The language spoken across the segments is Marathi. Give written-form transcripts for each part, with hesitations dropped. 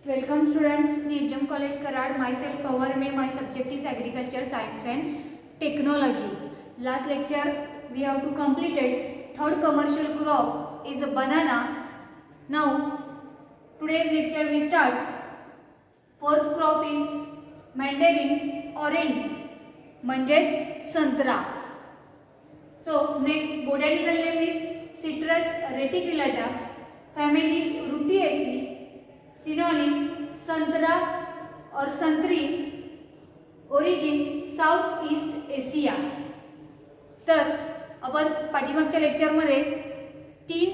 Welcome students, Nijam College Karad. Myself Power May. My subject is Agriculture, Science and Technology. Last lecture we have to completed third commercial crop is a banana. Now today's lecture we start. Fourth crop is mandarin orange, म्हणजेच संत्रा. So next botanical name is Citrus reticulata, family Rutaceae. Synonym संतरा और संत्री, ओरिजिन साउथ ईस्ट एशिया. तर आपण पाठीमागच्या लेक्चरमध्ये तीन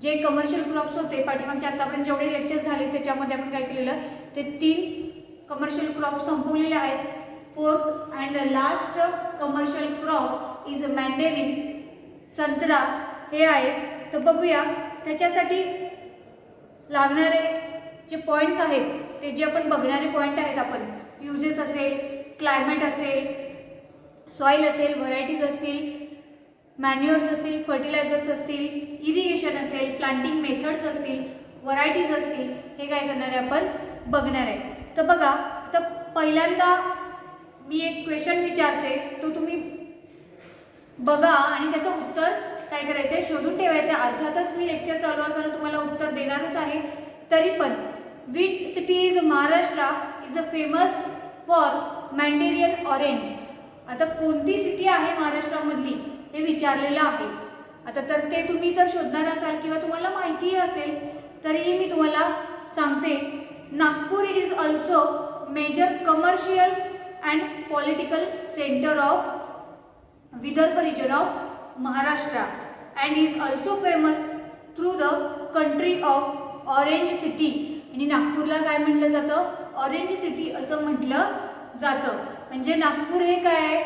जे कमर्शियल क्रॉप्स होते, पाठीमागच्या आतापर्यंत जेवढे लेक्चर्स झाले त्याच्यामध्ये आपण काय केलेलं ते तीन कमर्शियल क्रॉप संपवलेले आहेत. Fourth and last commercial crop is mandarin, संत्रा हे आहे. तर बघूया त्याच्यासाठी लागणारे जे पॉइंट्स आहेत ते जे आपण बघणारे पॉइंट आहेत. आपण युजेस असेल, क्लायमेट असेल, सॉइल असेल, व्हरायटीज असतील, मॅन्युअर्स असतील, फर्टिलायझर्स असतील, इरिगेशन असेल, प्लांटिंग मेथड्स असतील, व्हरायटीज असतील, हे काय करणार आहे आपण बघणार आहे. तर बघा, तर पहिल्यांदा मी एक क्वेश्चन विचारते, तो तुम्ही बघा आणि त्याचं उत्तर काय करायचं आहे शोधून ठेवायचं. अर्थातच मी लेक्चर चालू असताना तुम्हाला उत्तर देणारच आहे. तरी पण which city is Maharashtra is a famous for mandarin orange. आता कोणती सिटी आहे महाराष्ट्रामधली हे विचारलेलं आहे. आता तर ते तुम्ही तर शोधणार असाल किंवा तुम्हाला माहिती असेल तरीही मी तुम्हाला सांगते. Nagpur is also major commercial and political centre of Vidarbha region of Maharashtra and is also famous through the country of Orange City. आणि नागपूरला काय म्हटलं जातं, ऑरेंज सिटी असं म्हटलं जातं. म्हणजे नागपूर हे काय आहे,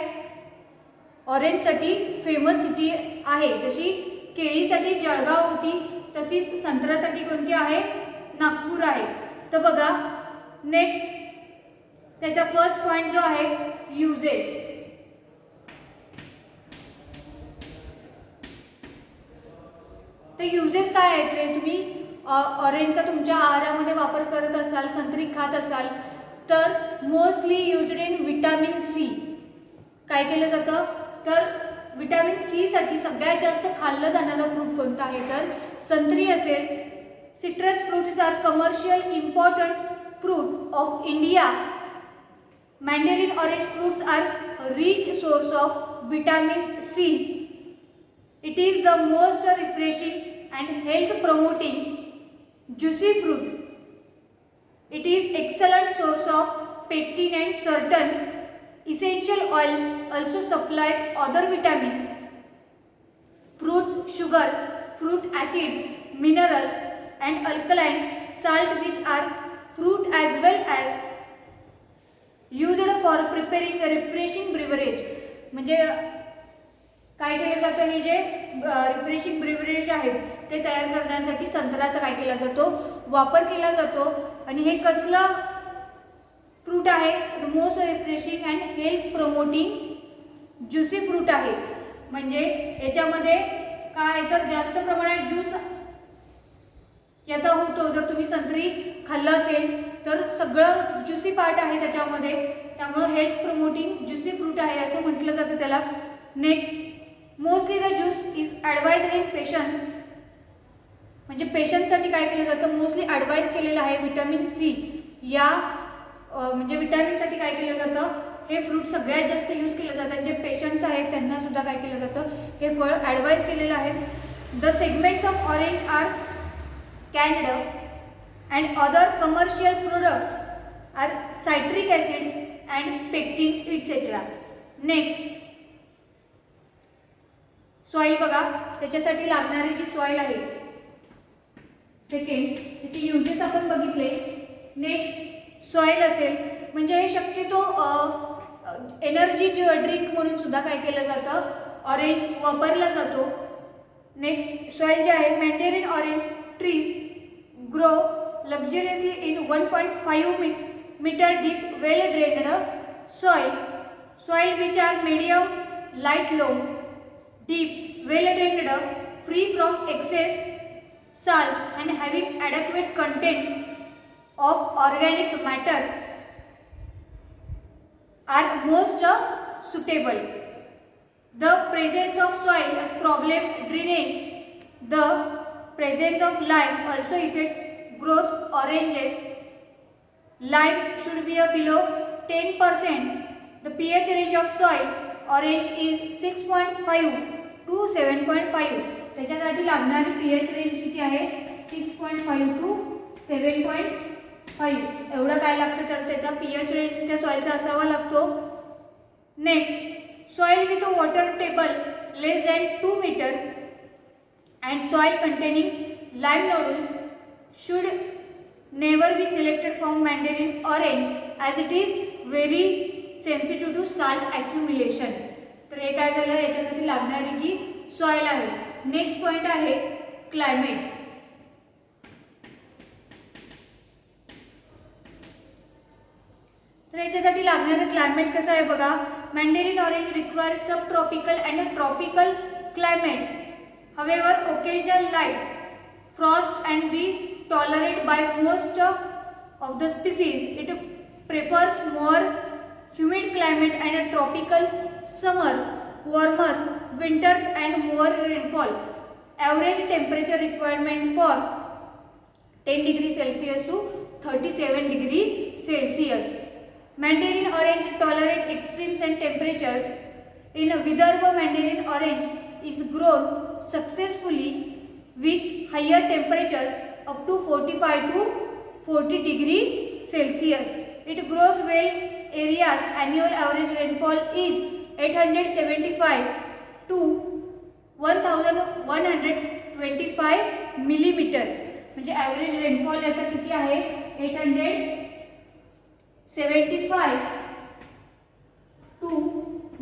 ऑरेंजसाठी फेमस सिटी आहे. जशी केळीसाठी जळगाव होती तशीच संत्र्यासाठी कोणती आहे, नागपूर आहे. तर बघा नेक्स्ट त्याचा फर्स्ट पॉइंट जो आहे युजेस. तर युजेस काय आहेत रे, तुम्ही ऑरेंजचा तुमच्या आहारामध्ये वापर करत असाल, संत्री खात असाल तर mostly used in vitamin C. काय केलं जातं तर विटॅमिन सी साठी सगळ्यात जास्त खाल्लं जाणारं फ्रूट कोणतं आहे तर संत्री असेल. Citrus fruits are commercial important fruit of India. Mandarin orange fruits are rich source of vitamin C. It is the most refreshing and health promoting juicy fruit. It is excellent source of pectin and certain essential oils. Also supplies other vitamins, fruits, sugars, fruit acids, minerals and alkaline salt which are fruit as well as used for preparing a refreshing beverage. म्हणजे काय केलं जातं, हे जे रिफ्रेशिंग ब्रिवरेज आहेत ते तयार करण्यासाठी संत्र्याचा काय केला जातो, वापर केला जातो. आणि हे कसलं फ्रूट आहे, most refreshing and health promoting juicy fruit आहे. म्हणजे याच्यामध्ये काय तर जास्त प्रमाणात ज्यूस याचा होतो. जर तुम्ही संत्री खाल्लं असेल तर सगळं ज्युसी पार्ट आहे त्याच्यामध्ये, त्यामुळे हेल्थ प्रोमोटिंग ज्युसी फ्रूट आहे असं म्हटलं जातं त्याला. Next mostly the juice is advised in patients. म्हणजे पेशंटसाठी काय केलं जातं, मोस्टली ॲडवाइज केलेलं आहे. विटॅमिन सी या म्हणजे विटॅमिनसाठी काय केलं जातं, हे फ्रूट सगळ्यात जास्त यूज केलं जातं. जे पेशंट्स आहेत त्यांना सुद्धा काय केलं जातं, हे फळ ॲडवाइज केलेलं आहे. The segments of orange are canned and other commercial products are citric acid and pectin etcetera. Next soil बघा, त्याच्यासाठी लागणारी जी सॉइल आहे. सेकंड त्याचे युजेस आपण बघितले. नेक्स्ट सॉइल असेल म्हणजे हे शक्यतो एनर्जी ड्रिंक म्हणून सुद्धा काय केलं जातं, ऑरेंज वापरला जातो. नेक्स्ट सॉइल जे आहे, mandarin orange trees grow luxuriously in 1.5 metre deep well drained soil. Soil which are medium light loam deep, well drained, free from excess salts and having adequate content of organic matter are most suitable. The presence of soil as problem drainage. The presence of lime also affects growth oranges. Lime should be below 10%. The pH range of soil orange is 6.5 to 7.5. त्याच्यासाठी लागणारी pH रेंज किती आहे 6.5 टू 7.5. एवढं काय लागतं तर त्याचा pH रेंज त्या सॉइलचा असावा लागतो. Next soil with water table less than 2 metre and soil containing lime nodules should never be selected from mandarin orange as it is very sensitive to salt accumulation. तर हे काय झालं याच्यासाठी लागणारी जी सॉइल आहे. नेक्स्ट पॉइंट आहे क्लायमेट. तर याच्यासाठी लागणारं क्लायमेट कसं आहे बघा. mandarin orange requires subtropical and tropical climate. However, occasional light, frost and be tolerated by most of the species. It prefers more humid climate and a tropical summer, warmer winters and more rainfall. Average temperature requirement for 10 degree Celsius to 37 degree Celsius. Mandarin orange tolerate extremes and temperatures. In Vidarbha, mandarin orange is grown successfully with higher temperatures up to 45 to 40 degree Celsius. It grows well areas. Annual average rainfall is 875 to 1125 millimeter. म्हणजे ॲव्हरेज रेनफॉल याचा किती आहे 875 टू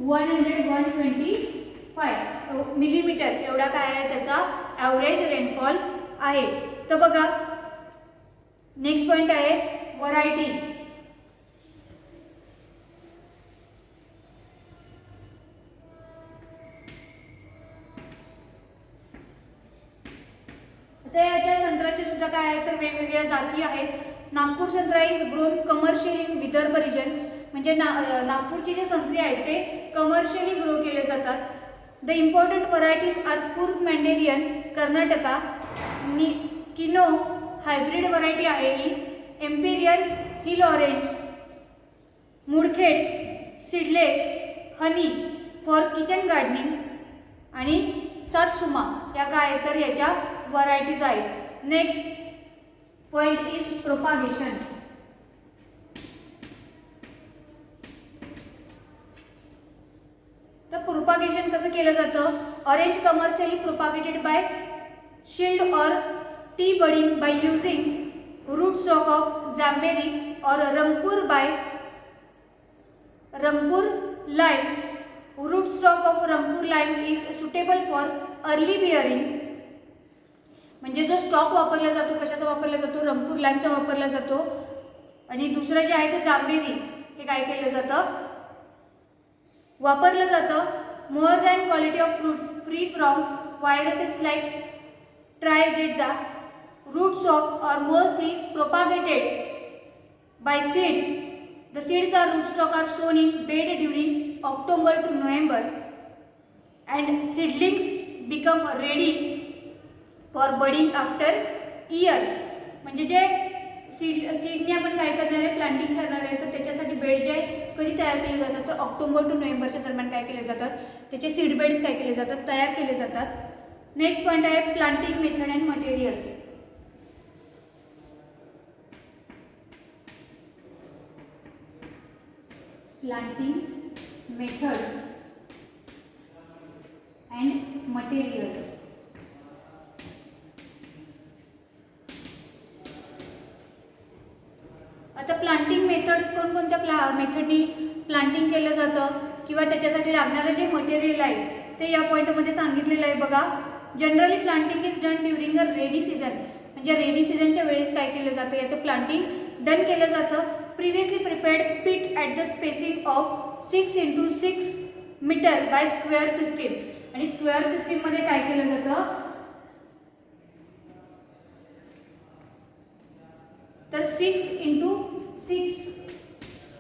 125 मिलीमीटर एवढा काय आहे त्याचा ॲव्हरेज रेनफॉल आहे. तर बघा नेक्स्ट पॉइंट आहे व्हरायटीज. आता याच्या संत्र्याचे सुद्धा काय आहे तर वेगवेगळ्या जाती आहेत. नागपूर संत्रा is grown commercial in Vidarbha region. म्हणजे नागपूरची जे संत्री आहेत ते कमर्शियली ग्रो केले जातात. The important varieties are Coorg mandarin Karnataka, Kinnow hybrid variety आहे ही, imperial hill orange, Mudkhed seedless honey for kitchen gardening आणि सातसुमा या काय तर याच्या व्हरायटीज आहेत. Next point is propagation. तर प्रोपागेशन कसं केलं जातं. Orange commercially propagated by shield or T budding by using root stock of jambheri or Rangpur lime. Root stock of Rangpur lime is suitable for early bearing. म्हणजे जो स्टॉक वापरला जातो कशाचा वापरला जातो रंगपूर लाइमचा वापरला जातो. आणि दुसरं जे आहे ते जांबेरी हे काय केलं जातं वापरलं जातं. More than quality of fruits free from viruses like tristeza. Roots of are mostly propagated by seeds. The seeds are root stock are sown in bed during October to November and seedlings become ready for budding after year. म्हणजे जे सीडने आपण काय करणार आहे प्लांटिंग करणार आहे तर त्याच्यासाठी बेड जे कधी तयार केले जातात तर ऑक्टोबर टू नोव्हेंबरच्या दरम्यान काय केले जातात त्याचे सीड बेड्स काय केले जातात तयार केले जातात. नेक्स्ट पॉइंट आहे planting method and materials. Planting methods and materials. आता प्लांटिंग मेथड्स कोणकोणत्या मेथडनी प्लांटिंग केलं जातं किंवा त्याच्यासाठी लागणारं जे मटेरियल आहे ते या पॉईंटमध्ये सांगितलेलं आहे बघा. Generally planting is done during a rainy season. म्हणजे रेनी सीझनच्या वेळेस काय केलं जातं याचं प्लांटिंग डन केलं जातं. Previously prepared pit at the spacing of 6 into 6 metre by square system. आणि स्क्वेअर सिस्टीममध्ये काय केलं जातं तर 6x6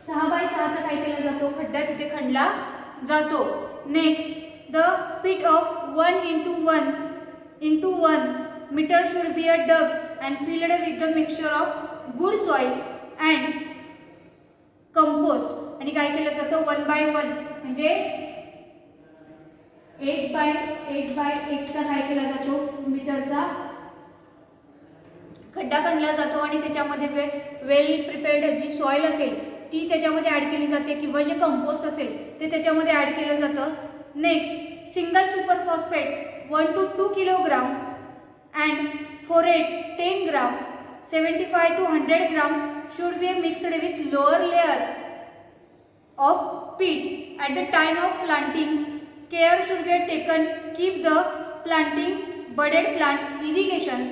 6x6चा काय केला जातो, खड्डा तिथे खणला जातो. Next the pit of 1 meter should be a dug and filled with the mixture of good soil and compost. आणि काय केलं जातं 1/1 म्हणजे 1/1चा काय केला जातो, मीटरचा खड्डा खणला जातो आणि त्याच्यामध्ये वेल प्रिपेअर्ड जी सॉइल असेल ती त्याच्यामध्ये ॲड केली जाते किंवा जे कंपोस्ट असेल ते त्याच्यामध्ये ॲड केलं जातं. Next single super phosphate 1 to 2 kilogram and फोरेट 10 gram 75 to 100 gram should be mixed with lower layer of peat at the time of planting. Care should be taken, keep the planting budded plant. Irrigations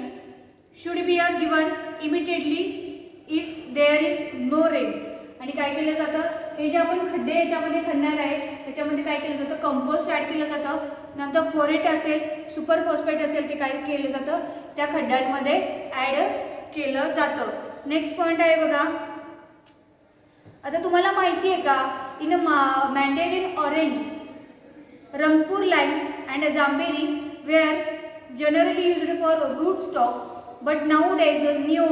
should be given immediately if there is no rain. आणि काय केलं जातं, हे जे आपण खड्डे याच्यामध्ये खणणार आहे त्याच्यामध्ये काय केलं जातं, कंपोस्ट ॲड केलं जातं. नंतर फोरेट असेल, सुपर फॉस्फेट असेल ते काय केलं जातं, त्या खड्ड्यांमध्ये ॲड केलं जातं. नेक्स्ट पॉईंट आहे बघा. आता तुम्हाला माहिती आहे का, in mandarin orange, Rangpur lime and jambheri were generally used for root stock but nowadays new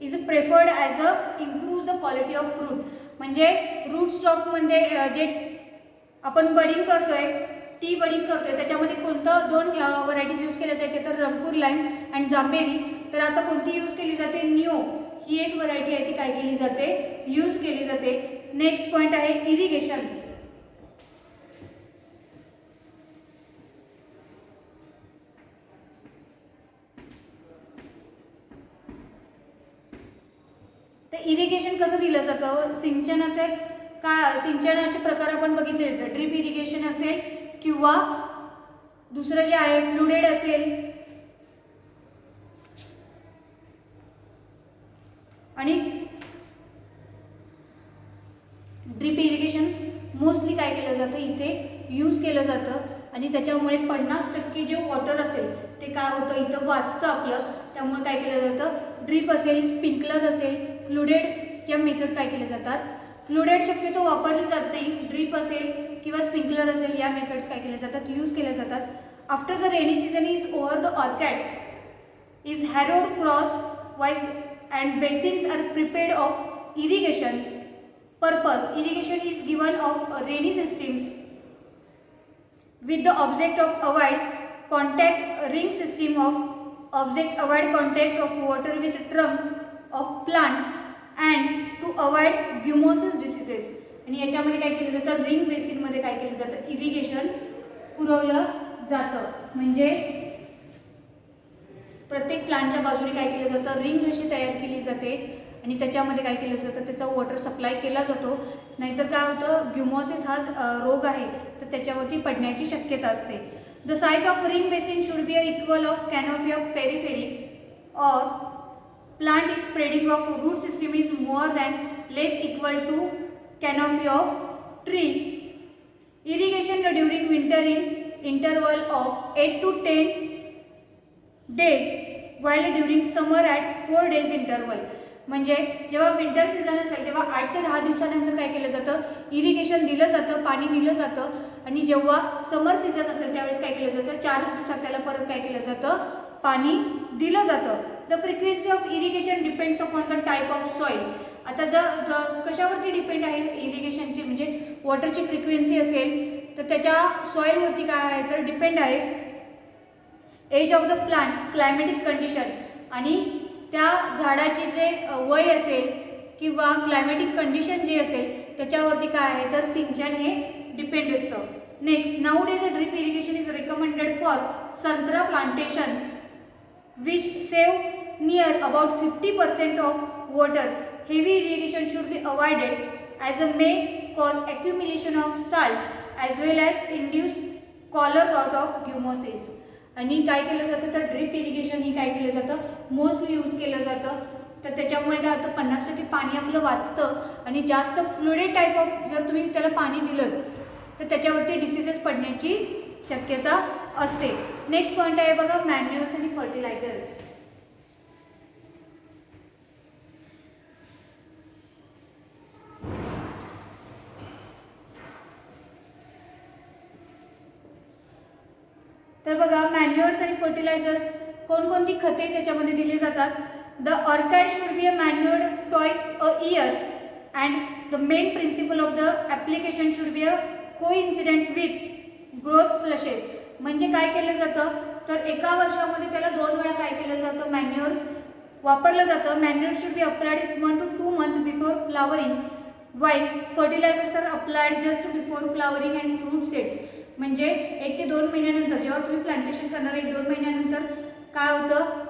is preferred as a improve the quality of fruit. म्हणजे रूट स्टॉकमध्ये जे आपण बडिंग करतोय, टी बडिंग करतोय, त्याच्यामध्ये कोणतं 2 व्हरायटीज यूज केल्या जायचे तर रंगपूर लाईम अँड जांबेरी. तर आता कोणती यूज केली जाते, न्यू ही एक व्हरायटी आहे ती काय केली जाते, यूज केली जाते. नेक्स्ट पॉईंट आहे इरिगेशन. तर इरिगेशन कसं दिलं जातं, सिंचनाचे प्रकार आपण बघितले, ड्रिप इरिगेशन असेल किंवा दुसरं जे आहे फ्लुडेड असेल. आणि ड्रिप इरिगेशन मोस्टली काय केलं जातं इथे यूज केलं जातं आणि त्याच्यामुळे 50% जे वॉटर असेल ते काय होतं इथं वाचतं आपलं. त्यामुळे काय केलं जातं, ड्रिप असेल, स्प्रिंकलर असेल, फ्लुडेड या मेथड काय केले जातात. फ्लुडेड शक्यतो वापरली जात नाही, ड्रिप असेल किंवा स्प्रिंकलर असेल या मेथड्स काय केल्या जातात, यूज केल्या जातात. After the rainy season is over the orchard is harrowed cross wise and basins are prepared of irrigations purpose. Irrigation is given of rainy systems with the object of avoid contact ring system of object avoid contact of water with trunk of plant and to avoid gummosis diseases. आणि याच्यामध्ये काय केलं जातं, रिंग बेसिन मध्ये काय केलं जातं, इरिगेशन पुरवलं जातं. म्हणजे प्रत्येक प्लांटच्या बाजूने काय केलं जातं, रिंग अशी तयार केली जाते आणि त्याच्यामध्ये काय केलं जातं, त्याचा वॉटर सप्लाय केला जातो. नाहीतर काय होतं, ग्युमॉसिस हा रोग आहे तर त्याच्यावरती पडण्याची शक्यता असते. The size of ring basin should be equal of canopy of periphery or plant is spreading of root system is more than less equal to canopy of tree. Irrigation during winter in interval of 8 to 10 days while during summer at 4 days interval. म्हणजे जेव्हा विंटर सीझन असेल तेव्हा 8 ते 10 दिवसानंतर काय केलं जातं, इरिगेशन दिलं जातं, पाणी दिलं जातं. आणि जेव्हा समर सीझन असेल त्यावेळेस काय केलं जातं, 4 दिवसात त्याला परत काय केलं जातं, पाणी दिलं जातं. The frequency of irrigation depends upon the type of soil. आता जर कशावरती डिपेंड आहे इरिगेशनची, म्हणजे वॉटरची फ्रिक्वेन्सी असेल तर त्याच्या सॉइलवरती काय आहे तर डिपेंड आहे. Age of the plant, climatic condition आणि त्या झाडाची जे वय असेल किंवा क्लायमॅटिक कंडिशन जे असेल त्याच्यावरती काय आहे तर सिंचन हे डिपेंड असतं. Next, nowadays drip irrigation is recommended for संत्रा plantation which save near about 50% of water. Heavy irrigation should be avoided as a may cause accumulation of salt as well as induce collar rot of gummosis. आणि काय केलं जातं तर ड्रिप इरिगेशन ही काय केलं जातं, मोस्टली यूज केलं जातं. तर त्याच्यामुळे काय होतं, 50% पाणी आपलं वाचतं आणि जास्त फ्लुइड टाईप ऑफ जर तुम्ही त्याला पाणी दिलं तर त्याच्यावरती डिसीजेस पडण्याची शक्यता असते. नेक्स्ट पॉईंट आहे बघा, मॅन्युअर्स आणि फर्टिलायझर्स. तर बघा मॅन्युअर्स आणि फर्टिलायझर्स कोणकोणती खते त्याच्यामध्ये दिली जातात. The orchard should be a manured twice a year and the main principal of the application should be a coincident with growth flushes. म्हणजे काय केलं जातं तर एका वर्षामध्ये त्याला 2 वेळा काय केलं जातं मॅन्युअर्स वापरलं जातं. Manure should be applied 1 to 2 months before flowering while fertilisers are applied just before flowering and fruit sets. म्हणजे 1 ते 2 महिन्यानंतर जेव्हा तुम्ही प्लांटेशन करणार 1-2 महिन्यानंतर काय होतं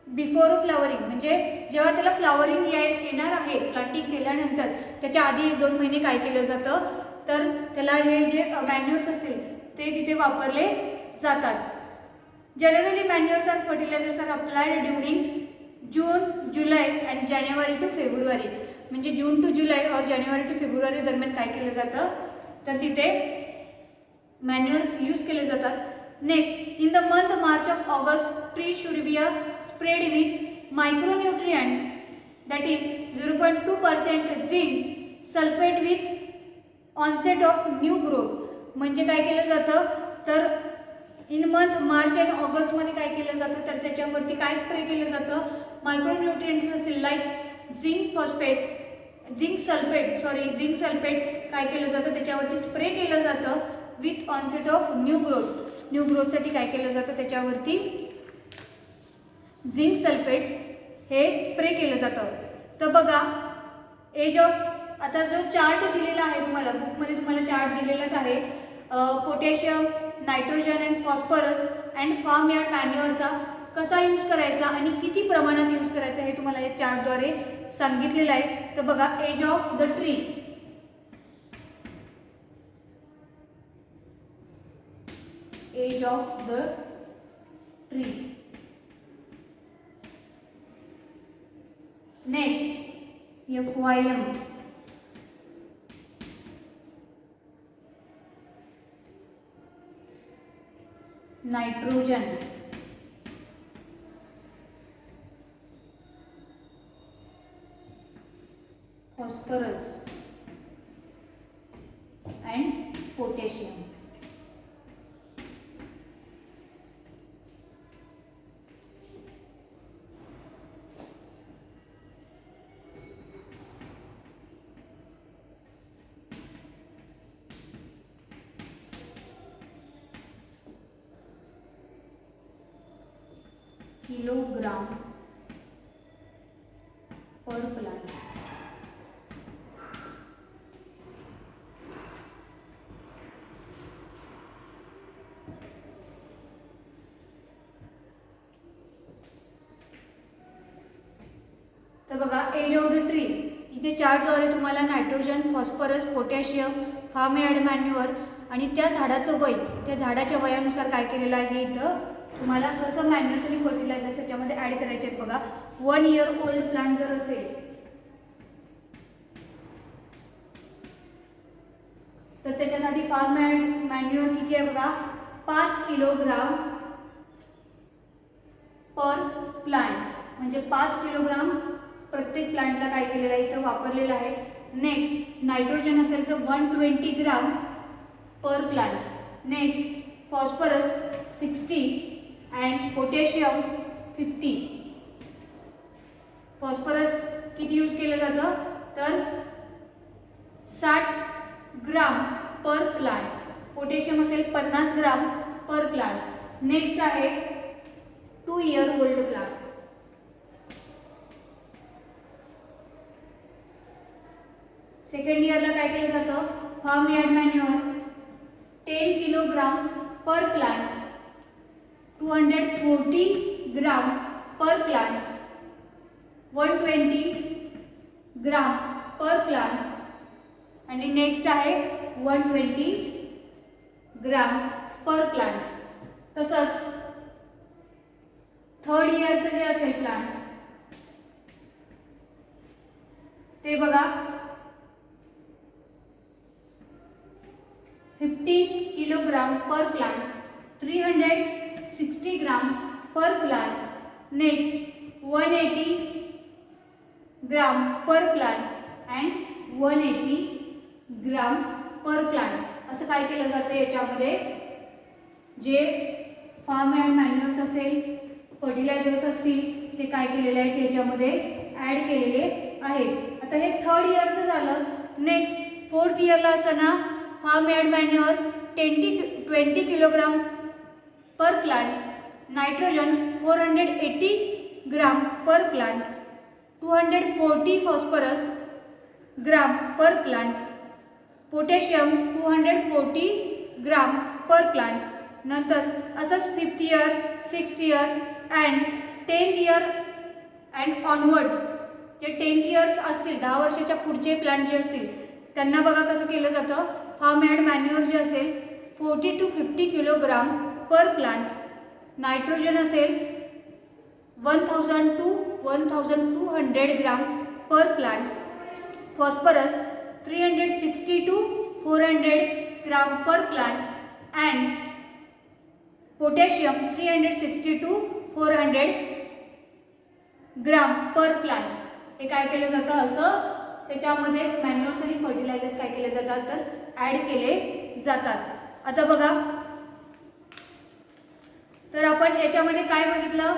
बिफोर फ्लावरिंग म्हणजे जेव्हा त्याला फ्लावरिंग येणार आहे प्लांटिंग केल्यानंतर त्याच्या आधी 1-2 महिने काय केलं जातं तर त्याला हे जे मॅन्युअर्स असतील ते तिथे वापरले जातात. Generally manures or fertilisers are applied during June, July and January to February. म्हणजे जून टू जुलै और जानेवारी टू फेब्रुवारी दरम्यान काय केलं जातं तर तिथे मॅन्युअर्स यूज केले जातात. Next in the month March of August tree should be a spread with micronutrients that is 0.2% zinc sulphate with onset of new growth. म्हणजे काय केलं जातं तर इन मंथ मार्च अँड ऑगस्टमध्ये काय केलं जातं तर त्याच्यावरती काय स्प्रे केलं जातं मायक्रोन्यूट्रिएंट्स असतील लाईक झिंक सल्फेट काय केलं जातं त्याच्यावरती स्प्रे केलं जातं विथ ऑनसेट ऑफ न्यू ग्रोथसाठी काय केलं जातं त्याच्यावरती झिंक सल्फेट हे स्प्रे केलं जातं. तर बघा एज ऑफ आता जो चार्ट दिलेला आहे तुम्हाला बुकमध्ये तुम्हाला चार्ट दिलेलाच आहे potassium, nitrogen and phosphorus and farm yard मॅन्युअरचा कसा यूज करायचा आणि किती प्रमाणात यूज करायचा हे तुम्हाला या चार्टद्वारे सांगितलेलं आहे. तर बघा age of the tree. Age of the tree. Next FYM. Nitrogen, phosphorus and potassium. Kilogram per plant. तर बघा एज ऑफ द ट्री इथे चार्टद्वारे तुम्हाला nitrogen, phosphorus, potassium, farm yard manure आणि त्या झाडाचं वय त्या झाडाच्या वयानुसार काय केलेलं आहे इथं तुम्हाला कसं मॅन्युअर्स आणि फर्टिलायझर्स याच्यामध्ये ॲड करायचे आहेत. बघा 1 year ओल्ड प्लांट जर असेल तर त्याच्यासाठी फार्म यार्ड मॅन्युअर किती आहे बघा 5 किलोग्राम पर प्लांट. म्हणजे 5 किलोग्राम प्रत्येक प्लांटला काय केलेलं आहे इथं वापरलेलं आहे. नेक्स्ट नायट्रोजन असेल तर 120 gram per plant. Next phosphorus 60 and potassium 50. फॉस्फरस किती यूज केलं जातं तर 60 ग्राम पर प्लांट. पोटॅशियम असेल 50 ग्राम पर प्लांट. नेक्स्ट आहे 2 year ओल्ड प्लांट. सेकंड इयरला काय केलं जातं form yard manure 10 kilogram per plant, 240 gram per plant, 120 gram per plant आणि नेक्स्ट आहे 120 ग्राम पर प्लांट. तसंच थर्ड इयरचं जे असेल प्लांट ते बघा 15 kilogram per plant, 360 gram per plant. Next 180 gram per plant and 180 gram per plant. असं काय केलं जातं याच्यामध्ये जे फार्म अँड मॅन्युअर्स असेल, फर्टिलायझर्स असतील, ते काय केलेले आहेत याच्यामध्ये ॲड केलेले आहेत. आता हे 3rd इयरचं झालं. नेक्स्ट 4th इयरला असताना farm and manure 20 kilogram per plant, nitrogen 480 gram per plant, 240 phosphorus gram per plant, potassium 240 gram per plant. नंतर असंच 5th year, 6th year and 10th year and onwards, जे 10th इयर्स असतील, 10 वर्षाच्या पुढचे प्लांट जे असतील त्यांना बघा कसं केलं जातं. फार्म अँड मॅन्युअर जे असेल 40 to 50 kilogram per plant, nitrogen असेल 1000 to 1200 gram per plant, phosphorus 360 to 400 gram per plant and potassium 360 to 400 gram per plant. हे काय केलं जातं, असं त्याच्यामध्ये मॅन्युअर्स आणि फर्टिलायझर्स काय केले जातात तर ॲड केले जातात. आता बघा, तर आपण याच्यामध्ये काय बघितलं,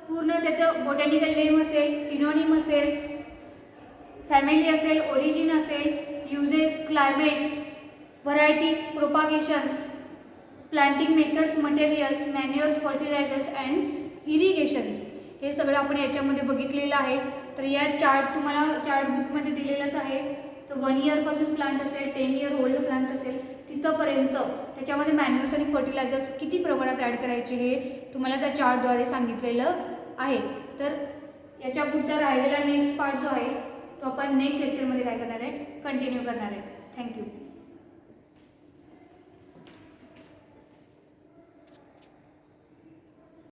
पूर्ण त्याचं बॉटॅनिकल नेम असेल, सिनोनिम असेल, फॅमिली असेल, ओरिजिन असेल, uses, climate, varieties, propagations, planting methods, materials, manures, fertilizers and irrigations, हे सगळं आपण याच्यामध्ये बघितलेलं आहे. तर या चार्ट तुम्हाला चार्ट बुकमध्ये दिलेलाच आहे. तर 1 इयरपासून प्लांट असेल, 10 इयर ओल्ड प्लांट असेल तिथंपर्यंत त्याच्यामध्ये मॅन्युअर्स आणि फर्टिलायझर्स किती प्रमाणात ॲड करायचे हे तुम्हाला त्या चार्टद्वारे सांगितलेलं आहे. तर याच्या पुढचा राहिलेला नेक्स्ट पार्ट जो आहे तो आपण नेक्स्ट लेक्चरमध्ये काय करणार आहे, कंटिन्यू करणार आहे. थँक्यू.